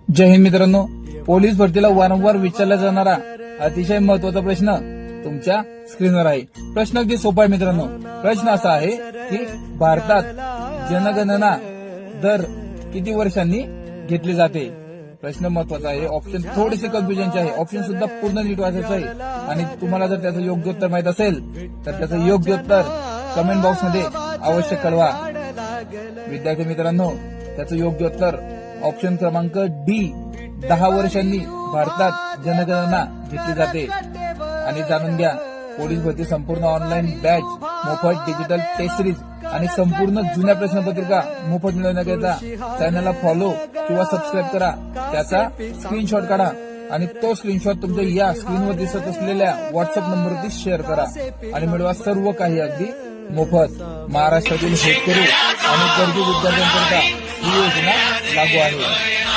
जय हिंद मित्रांनो, पोलीस भरतीला वारंवार विचारला जाणारा अतिशय महत्वाचा प्रश्न तुमच्या स्क्रीनवर आहे। प्रश्न अगदी सोपा आहे मित्रांनो। प्रश्न असा आहे की भारतात जनगणना दर किती वर्षांनी घेतली जाते। प्रश्न महत्वाचा आहे। ऑप्शन थोडेसे कन्फ्युजनचे आहे। ऑप्शन सुद्धा पूर्ण नीट वाचायचं आहे आणि तुम्हाला जर त्याचं योग्य उत्तर माहित असेल तर त्याचं योग्य उत्तर कमेंट बॉक्समध्ये अवश्य कळवा। विद्यार्थी मित्रांनो, त्याचं योग्य उत्तर ऑप्शन क्रमांक डी 10 वर्षांनी भारतात जनगणना घेतली जाते। आणि जाणून घ्या, पोलीस भरती संपूर्ण ऑनलाईन बॅच, मोफत डिजिटल टेस्ट सिरीज आणि संपूर्ण जुन्या प्रश्नपत्रिका मोफत मिळवण्याकरिता चॅनलला फॉलो किंवा सबस्क्राईब करा। त्याचा स्क्रीनशॉट काढा आणि तो स्क्रीनशॉट तुमच्या या स्क्रीनवर दिसत असलेल्या व्हॉट्सअप नंबरवरती शेअर करा आणि मिळवा सर्व काही अगदी मोफत। महाराष्ट्रातील होतकरू आणि गरजू विद्यार्थ्यांकरिता ही योजना लागू आहे।